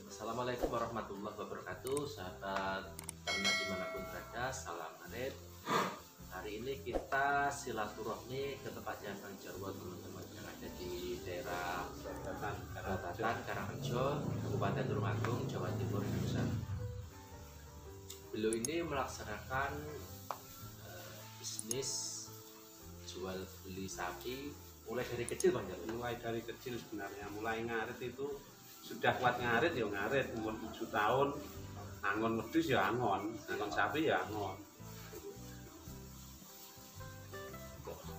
Assalamualaikum warahmatullahi wabarakatuh, sahabat ternak dimanapun berada, salam anet. Hari ini kita silaturahmi ke tempatnya Bang Jarwo, teman-teman yang ada di daerah Batatan, Karangrejo, Kabupaten Tulungagung, Jawa Timur, Indonesia. Beliau ini melaksanakan bisnis jual beli sapi mulai dari kecil, Bang Jarwo. Mulai dari kecil sebenarnya, mulai ngarit itu sudah kuat ngarit ya ngarit, umur 7 tahun angon wedhus ya angon sapi ya angon.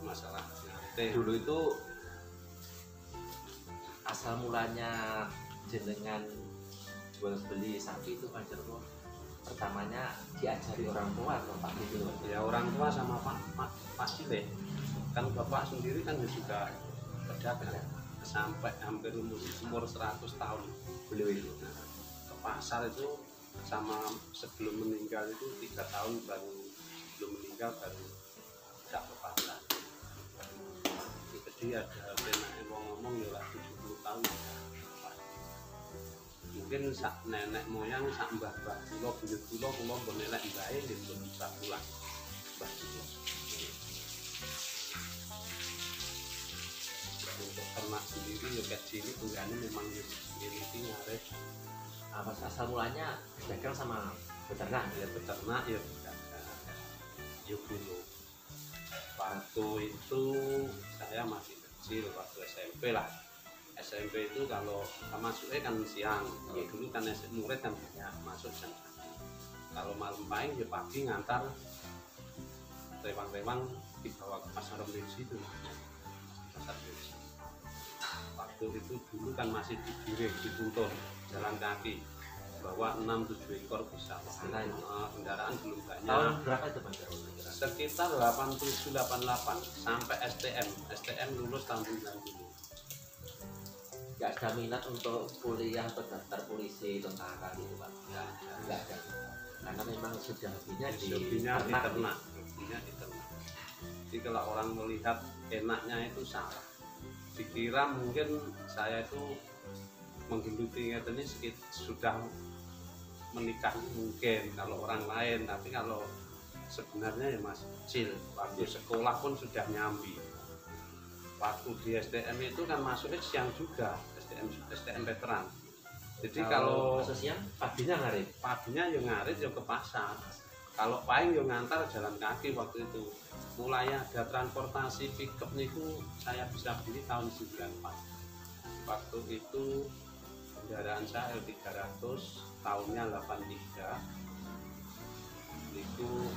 Masalah ngarit Dulu itu asal mulanya jenengan jual beli sapi itu Bang Jarwo, pertamanya diajari orang tua atau Pak gitu? ya orang tua sama Pak Sile, kan bapak sendiri kan juga pedagang sampai hampir umur 100 tahun beliau itu. Nah, ke pasar itu sama sebelum meninggal itu 3 tahun baru, sebelum meninggal baru tidak ke pasar. Jadi ada nenek ngomong ya lah 70 tahun. Mungkin sak nenek moyang sak mbah-mbah kula buyut kula mbon elek mbahe nggih bisa pulang. Mbah kula. Untuk ternak sendiri ya kayak sini tunggane memang miliki ngarit. Asal mulanya dagang sama beternak Ya beternak ya pedagang. Ya dulu waktu itu saya masih kecil, waktu SMP lah. SMP itu kalau masuknya kan siang, kalau dulu kan murid kan banyak masuk jam. Kalau malam paling ya pagi ngantar rewang-rewang dibawa ke pasar Mbeji itu, pasar Mbeji. Waktu itu dulu kan masih digiring, dituntun jalan kaki, bawa 6-7 ekor bisa. Kendaraan belum banyak. Tahun berapa itu Bang Jarwo? Sekitar 87-88 sampai STM lulus tahun 90. Nggak ada minat untuk kuliah atau daftar polisi tentara gitu Pak? Nggak ada. Karena memang sudah hobinya di ternak. Jadi kalau orang melihat enaknya itu salah. Dikira mungkin saya itu menggeluti ini sudah menikah mungkin kalau orang lain, tapi kalau sebenarnya ya masih kecil. Waktu sekolah pun sudah nyambi. Waktu di STM itu kan masuknya siang juga, STM veteran. Jadi kalau siang paginya ngarit. paginya ya ngarit ya ke pasar. Kalau paling ya ngantar jalan kaki waktu itu. Mulai ada transportasi pickup niku saya bisa beli tahun 94. Waktu itu kendaraan saya L300 tahunnya 83. Itu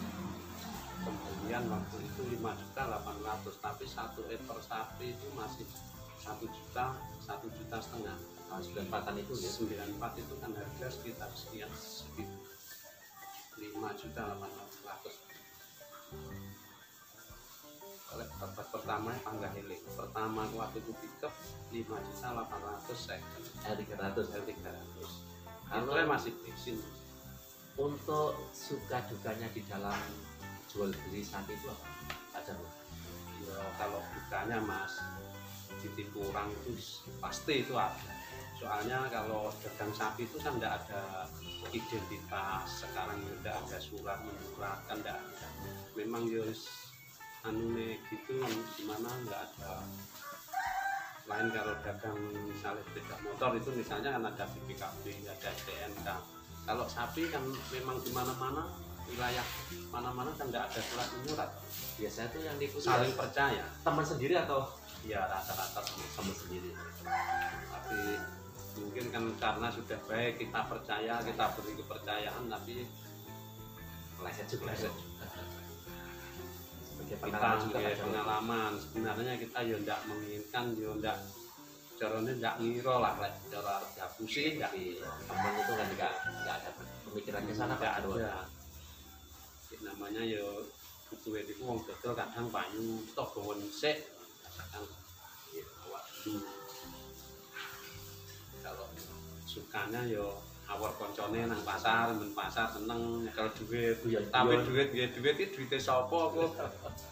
kemudian waktu itu 5.800.000, tapi 1 ekor sapi itu masih 1 juta setengah. Tahun 94-an itu ya? 94 itu kan harga sekitar sekian segitu, 5.800.000. Oleh dapat pertama panggah helik pertama waktu itu pickup 5.800.000 second L300. Kalau masih bensin. Untuk suka dukanya di dalam jual beli sapi itu apa Pak Jarwo? Ya, kalau dukanya Mas titik kurang itu pasti itu ada. Soalnya kalau dagang sapi itu kan tidak ada identitas, sekarang tidak ada surat menyurat kan tidak ada. Memang yus anune gitu, gimana nggak ada. Lain kalau dagang misalnya sepeda motor itu misalnya kan ada BPKB, ada STNK. Kalau sapi kan memang di mana-mana, wilayah mana-mana kan tidak ada surat menyurat. Biasanya tuh yang diikuti saling percaya. teman sendiri atau Ya rata-rata teman sendiri? tapi Mungkin kan karena sudah baik, kita percaya, kita beri kepercayaan, tapi meleset juga. Sebagai kita pengalaman juga ya, Pak Jarwo. pengalaman sebenarnya kita ya ndak menginginkan, ya ndak caranya ndak ngira lah, cara Jabu sih ndak. Teman itu kan nggak ada pemikiran ke sana Pak Nggak Jarwo. ada. Namanya ya butuh itu wong dodol kadang banyu tok gawen sik kadang ya waktu kalau sukanya yo awor koncone nang pasar, men pasar seneng nyekel duit. Tapi duit itu duite sapa aku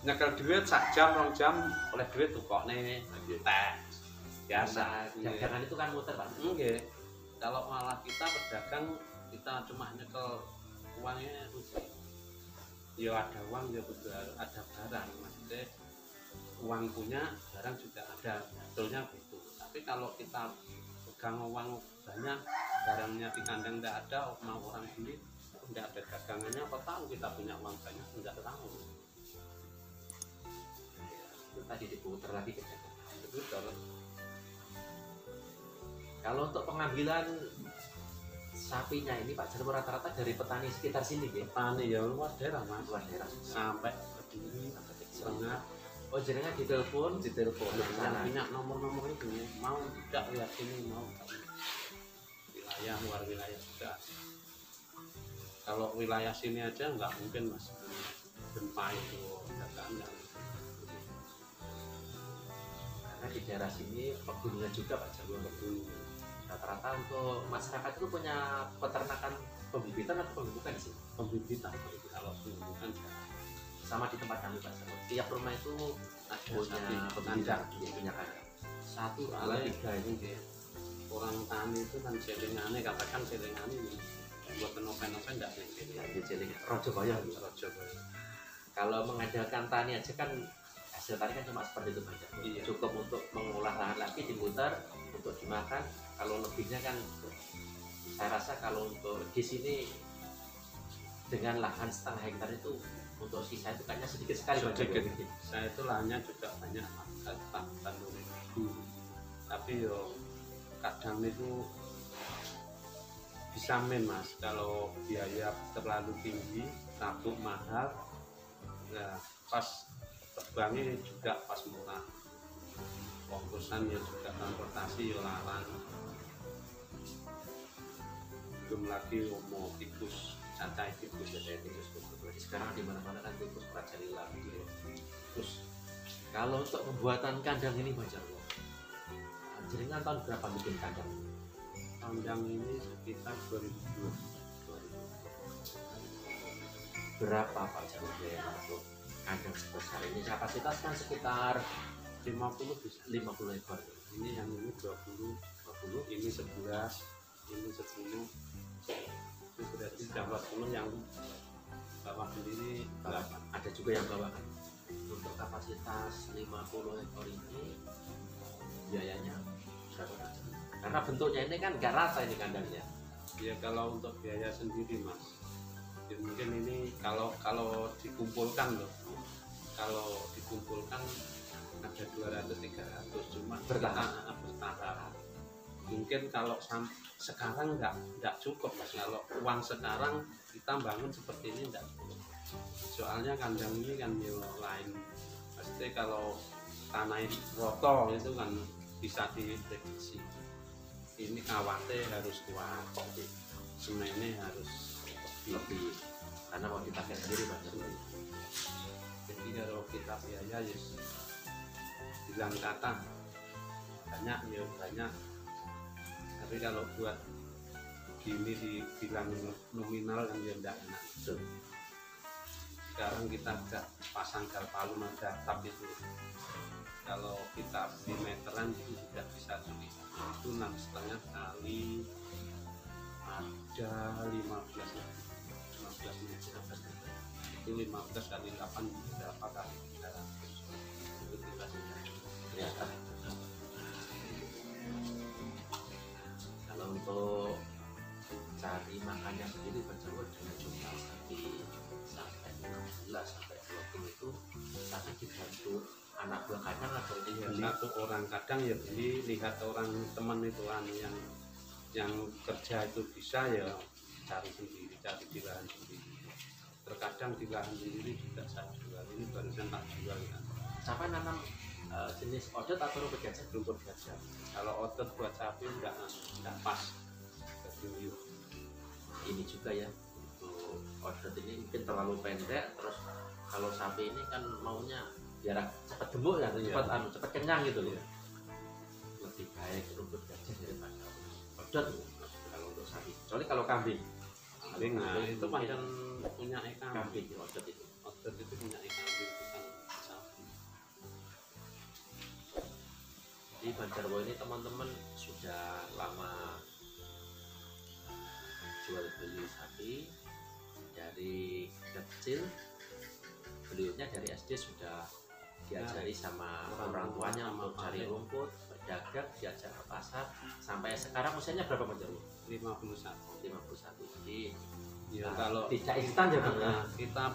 nyekel duit sak jam 2 jam oleh duit tukokne teh biasa. Dagangan itu kan muter Pak. Nggih. Kalau malah kita pedagang kita cuma nyekel uangnya rugi. Ya ada uang, ya ada barang, maksudnya uang punya, barang juga ada, betulnya gitu. Tapi kalau kita pegang uang banyak, barangnya di kandang tidak ada, mau orang beli, tidak ada dagangannya, apa tahu kita punya uang banyak, tidak tahu. Ya, itu tadi diputar lagi ke dagangan. Betul. Kalau untuk pengambilan sapinya ini Pak Jarwo rata-rata dari petani sekitar sini ya? Petani ya luar daerah Mas, Luar daerah sampai Kediri, Setengah. Oh jenengan ditelepon Yang punya nomor-nomor itu mau tidak lihat sini, mau wilayah luar wilayah juga. Kalau wilayah sini aja nggak mungkin Mas, gempa itu dagangan. karena di daerah sini pegunungan juga Pak Jarwo. Rata-rata untuk masyarakat itu punya peternakan pembibitan atau pembukaan di sini? Pembibitan kalau pembibitan Sama di tempat kami Pak Jarwo. Tiap rumah itu punya kandang, punya kandang. 1, 2, soalnya 3 ini. orang tani itu kan selingannya, katakan selingannya ini buat nopen-nopen tidak Ya, jeling rojo boyo. Kalau mengandalkan tani aja kan hasil tani kan cuma seperti itu Pak Jarwo. Iya. Cukup untuk mengolah lahan lagi diputar untuk dimakan. Kalau lebihnya kan saya rasa kalau untuk di sini dengan lahan 1/2 hektar itu untuk sisa itu kayaknya sedikit sekali Pak Jarwo. Sedikit. Saya itu lahannya juga banyak tanam ribu, tapi yo kadang itu bisa men Mas, kalau biaya terlalu tinggi, tabuk mahal, ya pas terbangnya juga pas murah, ongkosan ya juga transportasi ya larang, belum lagi mau tikus, cacain tikus. Berarti sekarang di mana-mana kan tikus merajalela gitu. Terus kalau untuk pembuatan kandang ini Pak Jarwo, jenengan tahun berapa bikin kandang? Kandang ini sekitar 2002. Berapa Pak Jarwo biaya untuk kandang sebesar ini? Kapasitas kan sekitar 50 bisa. 50 ekor. Ini yang ini 20, ini 11, ini 10. Itu berarti dapat 10 yang bawah sendiri 8. Ada juga yang bawakan. Untuk kapasitas 50 ekor ini biayanya berapa Pak Jarwo? Karena bentuknya ini kan nggak rata ini kandangnya. Ya kalau untuk biaya sendiri Mas, ya mungkin ini kalau dikumpulkan loh, kalau dikumpulkan ada 200-300, cuma Bertahap. bertahap. Mungkin kalau sekarang nggak cukup Mas, kalau uang sekarang kita bangun seperti ini nggak cukup. Soalnya kandang ini kan ya lain, pasti kalau tanah roto itu kan bisa diprediksi. Ini kawatnya harus kuat, semennya harus Lebih karena mau dipakai sendiri Pak Jarwo. jadi kalau kita biaya ya bilang kata banyak ya banyak, tapi kalau buat gini dibilang nominal kan ya enggak enak. Sekarang kita udah pasang galvalum ada atap itu, kalau kita di meteran itu sudah bisa tulis itu 6,5 kali ada 15 meter, itu 15 kali 8 berapa kali 300, itu kita sudah Ya. Kalau untuk cari makannya sendiri Pak Jarwo dengan jumlah sapi sampai 16 sampai 20 itu sangat dibantu anak buah kandang atau ya, beli. satu orang kadang ya beli, lihat orang teman itu yang yang kerja itu bisa ya cari sendiri, cari di lahan sendiri. Terkadang di lahan sendiri juga saya jual, ini barusan tak jual kan. Sampai nanam jenis odot atau rumput gajah? Rumput gajah. Kalau odot buat sapi enggak pas ke duyung. Ini juga ya, untuk odot ini mungkin terlalu pendek, terus kalau sapi ini kan maunya biar cepat gemuk ya, cepat kenyang gitu loh. Lebih baik rumput gajah daripada odot kalau untuk sapi. Kecuali kalau kambing. Nah, itu pancen punya kambing odot itu. Odot itu punya kambing bukan sapi. Di Banjarwo ini teman-teman sudah lama jual beli sapi. Dari kecil beliaunya dari SD sudah diajari sama orang tuanya untuk cari rumput, berdagang, diajak ke pasar. Sampai sekarang usianya berapa Banjarwo? 51. Jadi Ya, kalau tidak instan ya Bang. kita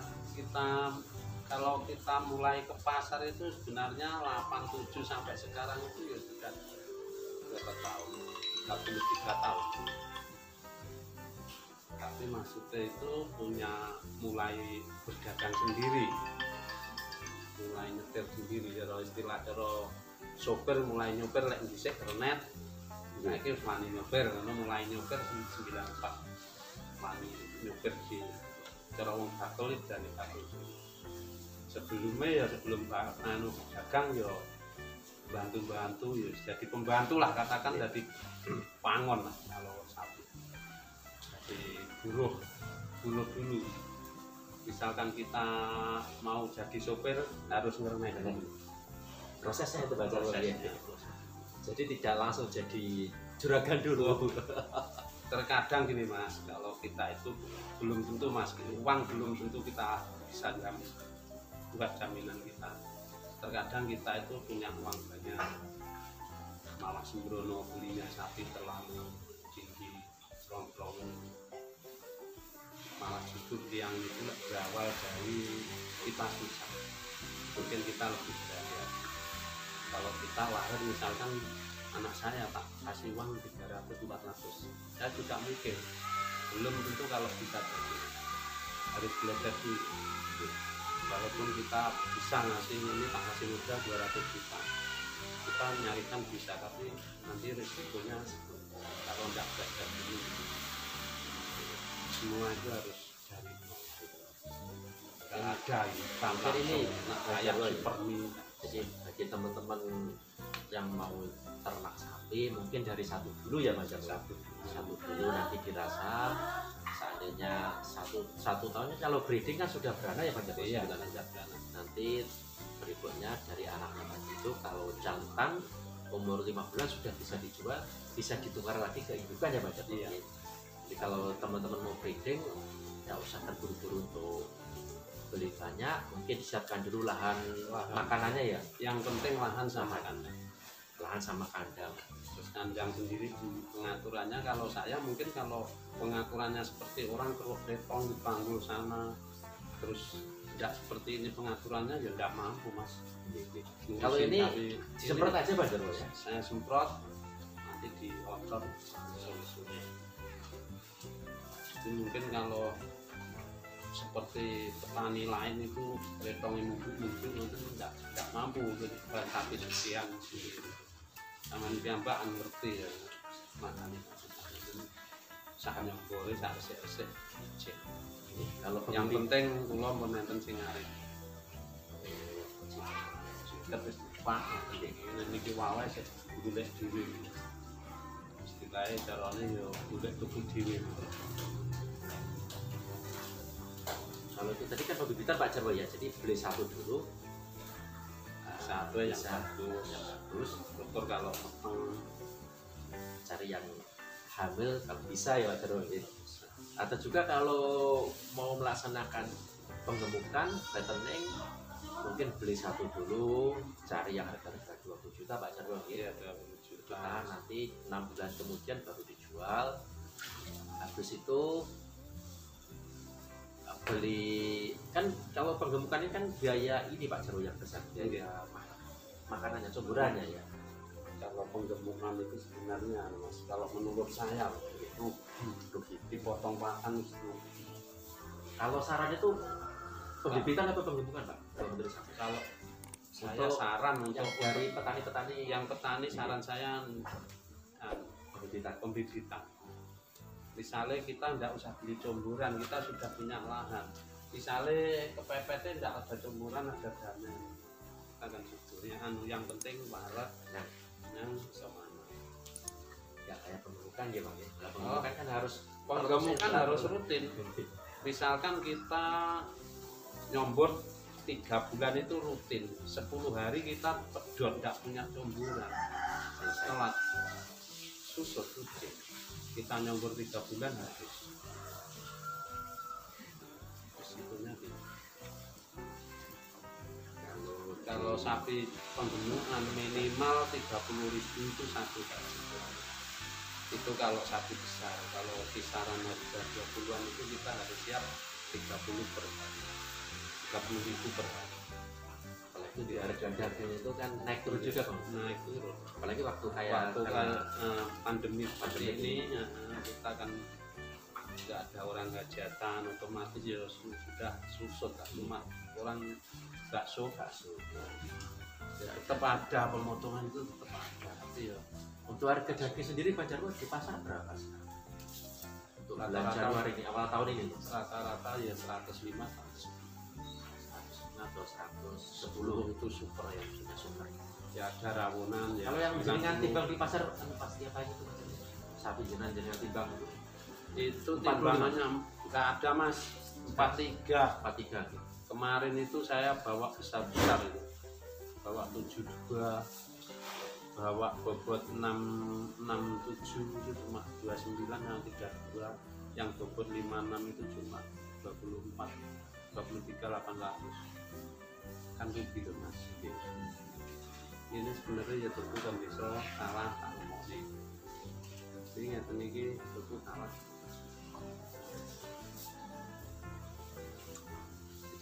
kalau kita mulai ke pasar itu sebenarnya 87 sampai sekarang itu ya sudah berapa tahun? 43 tahun. Tapi maksudnya itu punya mulai berdagang sendiri, mulai nyetir sendiri ya, istilah cara sopir mulai nyopir lek dhisik kernet. Saiki wis wani nyopir, mulai nyopir 94. Wani nyopir di cara wong Katolik dan Katolik. Sebelumnya ya sebelum dagang ya bantu-bantu ya jadi pembantu lah, katakan jadi pangon lah kalau sapi. Jadi buruh dulu. Misalkan kita mau jadi sopir harus ngernek dulu. Prosesnya itu Banjarwo ya. Jadi tidak langsung jadi juragan dulu. Terkadang gini Mas, kalau kita itu belum tentu Mas, uang belum tentu kita bisa jamin, bukan jaminan kita. Terkadang kita itu punya uang banyak, malah sembrono belinya sapi terlalu tinggi, strong, malah justru yang itu berawal dari kita susah, mungkin kita lebih berani. Kalau kita lahir misalkan anak saya tak kasih uang 300-400, saya juga mikir belum tentu kalau bisa jadi, harus belajar dulu. Walaupun kita bisa ngasih ini tak kasih modal 200 juta, kita nyarikan bisa, tapi nanti risikonya kalau tidak belajar dulu semua itu harus dari nol. Tidak ada tanpa ini kayak supermi. Jadi bagi teman-teman yang mau ternak sapi mungkin dari satu dulu ya Mas, satu dulu nanti dirasa seandainya satu tahunnya kalau breeding kan sudah beranak ya Mas. Iya, nanti berikutnya dari anaknya tadi itu kalau jantan umur 5 bulan sudah bisa dijual, bisa ditukar lagi ke indukan ya Mas. Iya. Jadi kalau teman-teman mau breeding nggak usah terburu-buru untuk beli banyak, mungkin disiapkan dulu lahan makanannya ya. Yang penting lahan sama kandang. Lahan sama kandang. Terus kandang sendiri pengaturannya, kalau saya mungkin kalau pengaturannya seperti orang terus depong dipanggul sana, terus tidak seperti ini pengaturannya ya tidak mampu Mas. Kalau ini disemprot aja Banjarwo ya? Saya semprot, nanti diocor sore-sore. Jadi mungkin kalau seperti petani lain itu retong mungkin tidak mampu jadi sapi sekian sendiri. Sama piyambakan ngerti ya makanya saknya boleh sak resik. Kalau yang penting kula pun nenten sing arep. Terus Pak niki wae sik golek dhewe. Istilahnya carane yo golek tuku dhewe. Kalau itu tadi kan pembibitan Pak Jarwo ya, jadi beli satu dulu, satu yang bagus, dokter kalau cari yang hamil kalau bisa ya Pak Jarwo. Atau juga kalau mau melaksanakan penggemukan, fattening, mungkin beli satu dulu, cari yang harga 20 juta Pak Jarwo. Iya, 20 juta. Nanti 6 bulan kemudian baru dijual. Habis itu beli, kan kalau penggemukan ini kan biaya ini Pak Jarwo yang besar, biaya makanannya, cemburannya ya. Kalau penggemukan itu sebenarnya mas, kalau menurut saya itu dipotong batang itu. Kalau saran itu pembibitan atau penggemukan Pak? Kalau menurut saya. Kalau saya saran untuk dari petani-petani yang petani, saran saya pembibitan. Misalnya kita tidak usah beli cumburan, kita sudah punya lahan. Misalnya kepepetnya tidak ada cumburan, ada dana. Kita kan sebetulnya yang penting waras yang semana. Ya kayak penggemukan ya Bang ya. Penggemukan kan harus harus rutin. Misalkan kita nyombor 3 bulan itu rutin, 10 hari kita pedot tidak punya cumburan, setelah susut rutin kita nyombor 3 bulan habis. Sebetulnya gitu. Kalau sapi penggemukan minimal 30.000 itu satu kali. Itu kalau sapi besar. Kalau kisaran harga 20-an itu kita harus siap 30 per hari, 30.000 per hari. Apalagi di harga daging itu kan naik turun juga Bang. Naik turun. Apalagi waktu kayak pandemi seperti ini, kita kan tidak ada orang hajatan, otomatis ya sudah susut lah. Cuma orang bakso ya, tetap ada pemotongan itu tetap ada. Tapi ya untuk harga daging sendiri Banjarwo di pasar berapa sekarang? Untuk bulan Januari ini, awal tahun ini rata-rata ya 105 atau 110 itu super ya, sudah super. Ya ada rawunan ya. Kalau yang jenengan timbang di pasar pasti apa itu? Sapi jenengan timbang itu timbangannya nggak ada mas, 43. Kemarin itu saya bawa besar-besar itu, bawa 72, bawa bobot 667 itu cuma 29, yang 32, yang bobot 56 itu cuma 23.800 kan gitu mas. Ini sebenarnya ya tuku kan bisa salah kalau mau nih, ini ngeten iki tuku salah.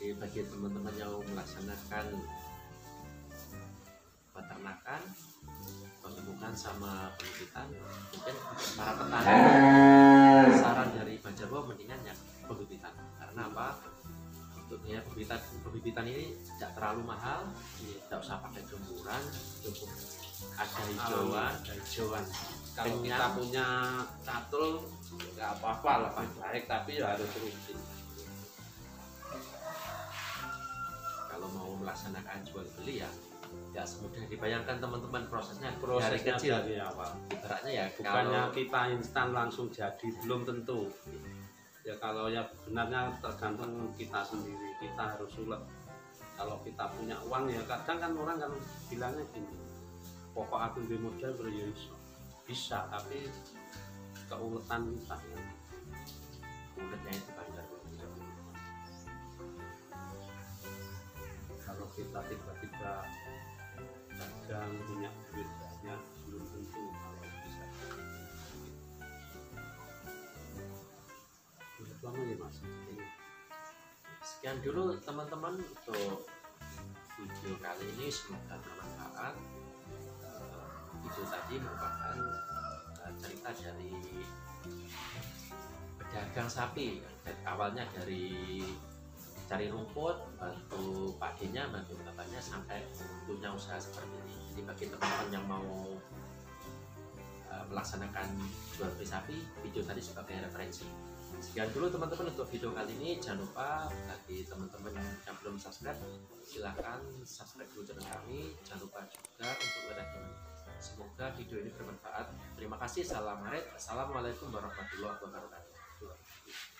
Jadi bagi teman-teman yang melaksanakan peternakan, penggemukan sama pembibitan, mungkin para petani saran dari Banjarwo mendingan yang pembibitan. Karena apa? Untuk pembibitan ini tidak terlalu mahal, tidak usah pakai cumburan, cukup ada hijauan. Kalau kita punya catul nggak apa-apa, lebih baik, tapi ya harus rutin. Kalau mau melaksanakan jual beli ya semudah dibayangkan teman-teman, prosesnya Prosesnya dari kecil dari awal. ibaratnya ya Bukannya kita instan langsung jadi, belum tentu. Ya kalau ya benarnya tergantung kita sendiri, kita harus ulet. Kalau kita punya uang ya kadang kan orang kan bilangnya gini, pokok aku di modal bisa, tapi keuletan kita ya. uletnya itu Banjar. Kalau kita tiba-tiba dagang punya duit banyak, belum tentu kalau bisa. Lama ya mas. Sekian dulu teman-teman untuk video kali ini, semoga bermanfaat. Video tadi merupakan cerita dari pedagang sapi. Awalnya dari cari rumput, bantu paginya, bantu bapaknya sampai punya usaha seperti ini. Jadi bagi teman-teman yang mau melaksanakan jual beli sapi, video tadi sebagai referensi. Sekian dulu teman-teman untuk video kali ini. Jangan lupa bagi teman-teman yang belum subscribe, silahkan subscribe dulu channel kami. Jangan lupa juga untuk like. Semoga video ini bermanfaat. Terima kasih. Salam Maret. Assalamualaikum warahmatullahi wabarakatuh.